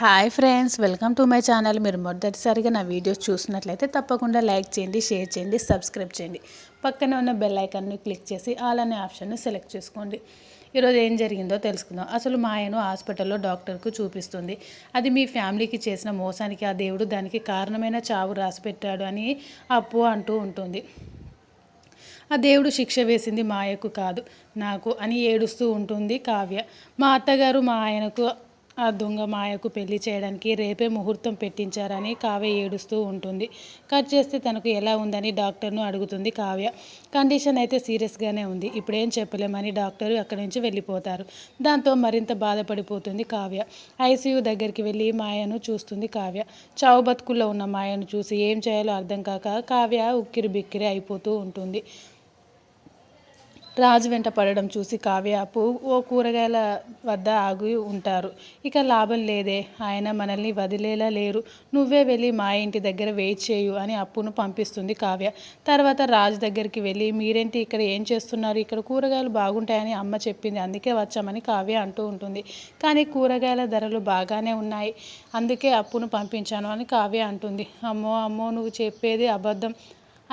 Hi friends, welcome to my channel. మీరు మొదటిసారిగా నా వీడియోస్ చూసినట్లయితే తప్పకుండా లైక్ చేయండి, షేర్ చేయండి, సబ్స్క్రైబ్ చేయండి. పక్కనే ఉన్న బెల్ ఐకాన్ని క్లిక్ చేసి ఆల్ అనే ఆప్షన్ని సెలెక్ట్ చేసుకోండి. ఈరోజు ఏం జరిగిందో తెలుసుకుందాం. అసలు మా ఆయన హాస్పిటల్లో డాక్టర్కు చూపిస్తుంది. అది మీ ఫ్యామిలీకి చేసిన మోసానికి ఆ దేవుడు దానికి కారణమైన చావు రాసిపెట్టాడు అని అప్పు అంటూ ఉంటుంది. ఆ దేవుడు శిక్ష వేసింది మాయకు కాదు, నాకు అని ఏడుస్తూ ఉంటుంది కావ్య. మా అత్తగారు మా ఆయనకు ఆ దొంగ మాయకు పెళ్లి చేయడానికి రేపే ముహూర్తం పెట్టించారని కావ్య ఏడుస్తూ ఉంటుంది. కట్ చేస్తే తనకు ఎలా ఉందని డాక్టర్ను అడుగుతుంది కావ్య. కండిషన్ అయితే సీరియస్గానే ఉంది, ఇప్పుడేం చెప్పలేమని డాక్టరు అక్కడి నుంచి వెళ్ళిపోతారు. దాంతో మరింత బాధపడిపోతుంది కావ్య. ఐసీయూ దగ్గరికి వెళ్ళి మాయను చూస్తుంది కావ్య. చావు బతుకుల్లో ఉన్న మాయను చూసి ఏం చేయాలో అర్థం కాక కావ్య ఉక్కిరి బిక్కిరి అయిపోతూ ఉంటుంది. రాజు వెంట పడడం చూసి కావ్య అప్పు ఓ కూరగాయల వద్ద ఆగి ఉంటారు. ఇక లాభం లేదే, ఆయన మనల్ని వదిలేలా లేరు, నువ్వే వెళ్ళి మా ఇంటి దగ్గర వెయిట్ చేయు అని అప్పును పంపిస్తుంది కావ్య. తర్వాత రాజు దగ్గరికి వెళ్ళి మీరేంటి ఇక్కడ ఏం చేస్తున్నారు, ఇక్కడ కూరగాయలు బాగుంటాయని అమ్మ చెప్పింది, అందుకే వచ్చామని కావ్య అంటూ ఉంటుంది. కానీ కూరగాయల ధరలు బాగానే ఉన్నాయి, అందుకే అప్పును పంపించాను అని కావ్య అంటుంది. అమ్మో అమ్మో, నువ్వు చెప్పేది అబద్ధం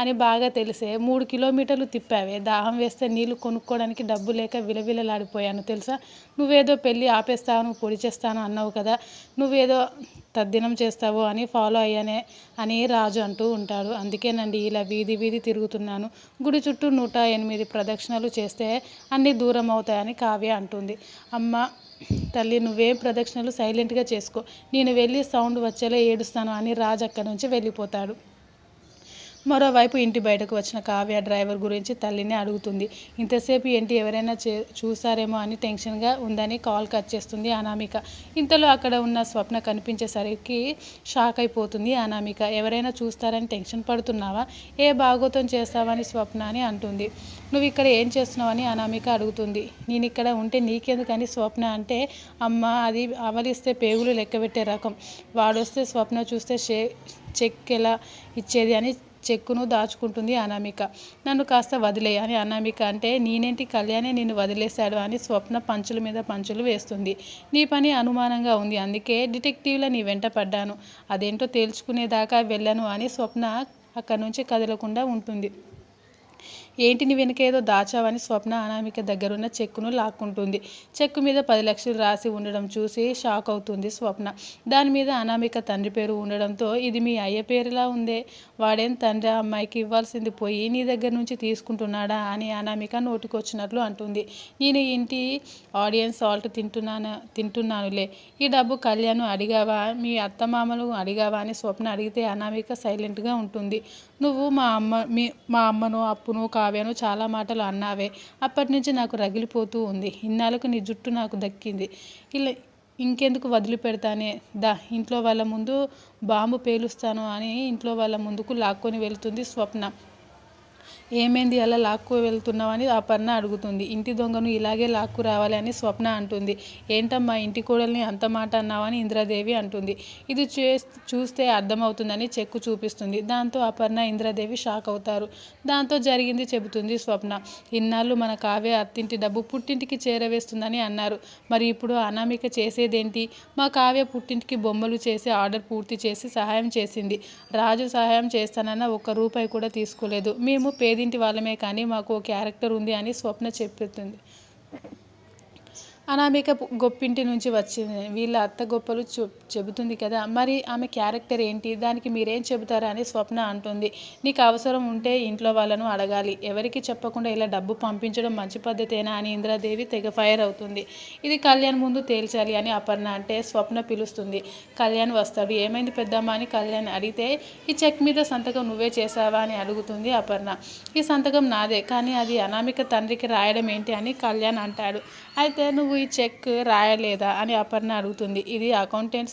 అని బాగా తెలిసే 3 కిలోమీటర్లు తిప్పావే, దాహం వేస్తే నీళ్లు కొనుక్కోవడానికి డబ్బు లేక విలవిలలాడిపోయాను తెలుసా. నువ్వేదో పెళ్ళి ఆపేస్తాను, పొడి చేస్తాను అన్నావు కదా, నువ్వేదో తద్దినం చేస్తావు అని ఫాలో అయ్యానే అని రాజు అంటూ ఉంటాడు. అందుకేనండి ఇలా వీధి వీధి తిరుగుతున్నాను, గుడి చుట్టూ 108 ప్రదక్షిణలు చేస్తే అన్నీ దూరం అవుతాయని కావ్య అంటుంది. అమ్మ తల్లి, నువ్వేం ప్రదక్షిణలు సైలెంట్గా చేసుకో, నేను వెళ్ళి సౌండ్ వచ్చేలా ఏడుస్తాను అని రాజు అక్కడి నుంచి వెళ్ళిపోతాడు. మరోవైపు ఇంటి బయటకు వచ్చిన కావ్య డ్రైవర్ గురించి తల్లిని అడుగుతుంది. ఇంతసేపు ఏంటి, ఎవరైనా చూసారేమో అని టెన్షన్గా ఉందని కాల్ కట్ చేస్తుంది అనామిక. ఇంతలో అక్కడ ఉన్న స్వప్న కనిపించేసరికి షాక్ అయిపోతుంది అనామిక. ఎవరైనా చూస్తారని టెన్షన్ పడుతున్నావా, ఏ భాగోతం చేస్తావని స్వప్న అని అంటుంది. నువ్వు ఇక్కడ ఏం చేస్తున్నావని అనామిక అడుగుతుంది. నేను ఇక్కడ ఉంటే నీకెందుకని స్వప్న అంటే, అమ్మ అది అవలిస్తే పేగులు లెక్కబెట్టే రకం, వాడొస్తే స్వప్న చూస్తే చెక్ ఎలా ఇచ్చేది అని చెక్కును దాచుకుంటుంది అనామిక. నన్ను కాస్త వదిలే అని అనామిక అంటే, నేనేంటి కళ్యాణే నిన్ను వదిలేశాడు అని స్వప్న పంచుల మీద పంచులు వేస్తుంది. నీ పని అనుమానంగా ఉంది, అందుకే డిటెక్టివ్లా నీ వెంట పడ్డాను, అదేంటో తేల్చుకునేదాకా వెళ్ళను అని స్వప్న అక్కడి నుంచి కదలకుండా ఉంటుంది. ఏంటి నీ వెనుకేదో దాచావని స్వప్న అనామిక దగ్గరున్న చెక్కును లాక్కుంటుంది. చెక్కు మీద 10 లక్షలు రాసి ఉండడం చూసి షాక్ అవుతుంది స్వప్న. దాని మీద అనామిక తండ్రి పేరు ఉండడంతో ఇది మీ అయ్య పేరులా ఉందే, వాడేం తండ్రి అమ్మాయికి ఇవ్వాల్సింది పోయి నీ దగ్గర నుంచి తీసుకుంటున్నాడా అని అనామిక నోటికొచ్చినట్లు అంటుంది. నేను ఇంటి ఆడియన్స్ సాల్ట్ తింటున్నానులే, ఈ డబ్బు కళ్యాణ్ అడిగావా, మీ అత్తమామలు అడిగావా అని స్వప్న అడిగితే అనామిక సైలెంట్గా ఉంటుంది. నువ్వు మా అమ్మను అప్పును కావ్యను చాలా మాటలు అన్నావే, అప్పటి నుంచి నాకు రగిలిపోతూ ఉంది. ఇన్నాళ్ళకు నీ జుట్టు నాకు దక్కింది, ఇలా ఇంకెందుకు వదిలిపెడతానే, ఇంట్లో వాళ్ళ ముందు బాంబు పేలుస్తాను అని ఇంట్లో వాళ్ళ ముందుకు లాక్కొని వెళ్తుంది స్వప్న. ఏమైంది అలా లాక్కు వెళ్తున్నావని అపర్ణ అడుగుతుంది. ఇంటి దొంగను ఇలాగే లాక్కు రావాలి అని స్వప్న అంటుంది. ఏంటమ్మా ఇంటి కోడల్ని అంత మాట అన్నావని ఇంద్రాదేవి అంటుంది. ఇది చూస్తే అర్థమవుతుందని చెక్కు చూపిస్తుంది. దాంతో అపర్ణ ఇంద్రాదేవి షాక్ అవుతారు. దాంతో జరిగింది చెబుతుంది స్వప్న. ఇన్నాళ్ళు మన కావ్య అత్తింటి డబ్బు పుట్టింటికి చేరవేస్తుందని అన్నారు, మరి ఇప్పుడు అనామిక చేసేదేంటి, మా కావ్య పుట్టింటికి బొమ్మలు చేసి ఆర్డర్ పూర్తి చేసి సహాయం చేసింది, రాజు సహాయం చేస్తానన్న ఒక్క రూపాయి కూడా తీసుకోలేదు, మేము పేదింటి వాళ్ళమే కానీ మాకు ఓ క్యారెక్టర్ ఉంది అని స్వప్న చెప్తుంది. అనామిక గొప్పింటి నుంచి వచ్చింది, వీళ్ళ అత్త గొప్పలు చెబుతుంది కదా, మరి ఆమె క్యారెక్టర్ ఏంటి, దానికి మీరేం చెబుతారా అని స్వప్న అంటుంది. నీకు అవసరం ఉంటే ఇంట్లో వాళ్ళను అడగాలి, ఎవరికి చెప్పకుండా ఇలా డబ్బు పంపించడం మంచి పద్ధతేనా అని ఇంద్రాదేవి తెగ ఫైర్ అవుతుంది. ఇది కళ్యాణ్ ముందు తేల్చాలి అని అపర్ణ అంటే స్వప్న పిలుస్తుంది. కళ్యాణ్ వస్తాడు. ఏమైంది పెద్దమ్మ అని కళ్యాణ్ అడిగితే, ఈ చెక్ మీద సంతకం నువ్వే చేసావా అని అడుగుతుంది అపర్ణ. ఈ సంతకం నాదే, కానీ అది అనామిక తండ్రికి రాయడం ఏంటి అని కళ్యాణ్ అంటాడు. అయితే నువ్వు ఈ చెక్ రాయలేదా అని అపర్ణ అడుగుతుంది. ఇది అకౌంటెంట్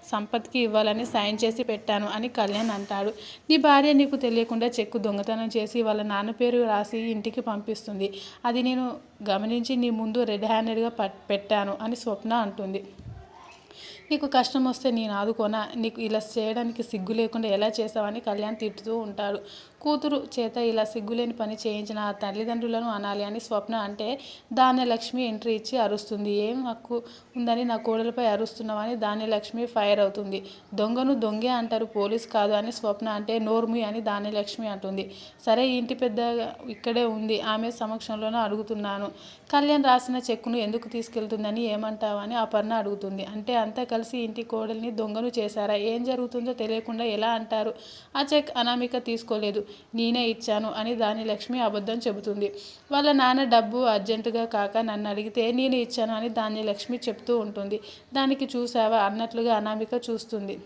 సంపత్కి ఇవ్వాలని సైన్ చేసి పెట్టాను అని కళ్యాణ్ అంటాడు. నీ భార్య నీకు తెలియకుండా చెక్కు దొంగతనం చేసి వాళ్ళ నాన్న పేరు రాసి ఇంటికి పంపిస్తుంది, అది నేను గమనించి నీ ముందు రెడ్ హ్యాండెడ్గా పెట్టాను అని స్వప్న అంటుంది. నీకు కష్టం వస్తే నేను ఆదుకోనా, నీకు ఇలా చేయడానికి సిగ్గు లేకుండా ఎలా చేసావని కళ్యాణ్ తిట్టుతూ ఉంటాడు. కూతురు చేత ఇలా సిగ్గులేని పని చేయించిన ఆ తల్లిదండ్రులను అనాలి అని స్వప్న అంటే ధాన్యలక్ష్మి ఎంట్రీ ఇచ్చి అరుస్తుంది. ఏం హక్కు ఉందని నా కోడలపై అరుస్తున్నావని ధాన్యలక్ష్మి ఫైర్ అవుతుంది. దొంగను దొంగే అంటారు, పోలీస్ కాదు అని స్వప్న అంటే నోర్మి అని ధాన్యలక్ష్మి అంటుంది. సరే, ఇంటి పెద్ద ఇక్కడే ఉంది, ఆమె సమక్షంలోనే అడుగుతున్నాను. కళ్యాణ్ రాసిన చెక్కును ఎందుకు తీసుకెళ్తుందని ఏమంటావని అపర్ణ అడుగుతుంది. అంటే అంతా కలిసి ఇంటి కోడల్ని దొంగను చేశారా? ఏం జరుగుతుందో తెలియకుండా ఎలా అంటారు? ఆ చెక్ అనామిక తీసుకోలేదు, నేనే ఇచ్చాను అని ధాన్యలక్ష్మి అబద్ధం చెబుతుంది. వాళ్ళ నాన్న డబ్బు అర్జెంటుగా కాక నన్ను అడిగితే నేను ఇచ్చాను అని ధాన్యలక్ష్మి చెప్తూ ఉంటుంది. దానికి చూసావా అన్నట్లుగా అనామిక చూస్తుంది.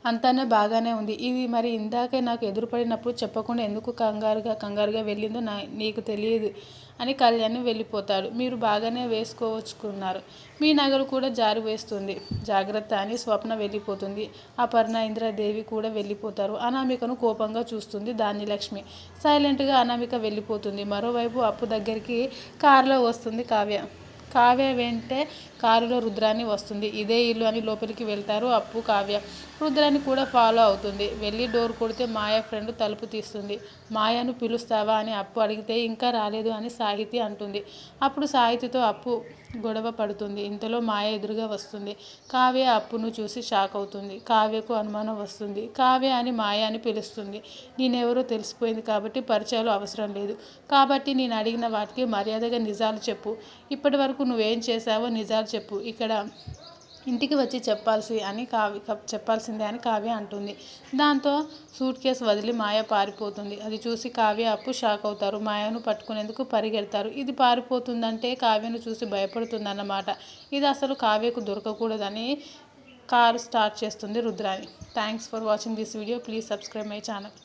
అంతానే బాగానే ఉంది. ఇది మరి ఇందాకే నాకు ఎదురుపడినప్పుడు చెప్పకుండా ఎందుకు కంగారుగా వెళ్ళిందో నీకు తెలియదు అని కళ్యాణ్ వెళ్ళిపోతాడు. మీరు బాగానే వేసుకోవచ్చుకున్నారు, మీ నగలు కూడా జారి వేస్తుంది, జాగ్రత్త అని స్వప్న వెళ్ళిపోతుంది. అపర్ణ, ఇంద్రాదేవి కూడా వెళ్ళిపోతారు. అనామికను కోపంగా చూస్తుంది ధాన్యలక్ష్మి. సైలెంట్గా అనామిక వెళ్ళిపోతుంది. మరోవైపు అప్పు దగ్గరికి కారులో వస్తుంది కావ్య వెంటే కారులో రుద్రాని వస్తుంది. ఇదే ఇల్లు అని లోపలికి వెళ్తారు అప్పు, కావ్య. రుద్రాని కూడా ఫాలో అవుతుంది. వెళ్ళి డోర్ కొడితే మాయ ఫ్రెండ్ తలుపు తీస్తుంది. మాయను పిలుస్తావా అని అప్పు అడిగితే ఇంకా రాలేదు అని సాహితి అంటుంది. అప్పుడు సాహితితో అప్పు గొడవ పడుతుంది. ఇంతలో మాయ ఎదురుగా వస్తుంది. కావ్య అప్పును చూసి షాక్ అవుతుంది. కావ్యకు అనుమానం వస్తుంది. కావ్య అని మాయ అని పిలుస్తుంది. నేనెవరో తెలిసిపోయింది కాబట్టి పరిచయాలు అవసరం లేదు. కాబట్టి నేను అడిగిన వాటికి మర్యాదగా నిజాలు చెప్పు. ఇప్పటి వరకు నువ్వేం చేశావో నిజాలు చెప్పు. ఇక్కడ ఇంటికి వచ్చి చెప్పాల్సిందే అని కావ్య అంటుంది. దాంతో సూట్ కేసు వదిలి మాయ పారిపోతుంది. అది చూసి కావ్య అప్పు షాక్ అవుతారు. మాయను పట్టుకునేందుకు పరిగెడతారు. ఇది పారిపోతుందంటే కావ్యను చూసి భయపడుతుందన్నమాట. ఇది అసలు కావ్యకు దొరకకూడదని కారు స్టార్ట్ చేస్తుంది Rudrani. Thanks for watching this video. Please subscribe my channel.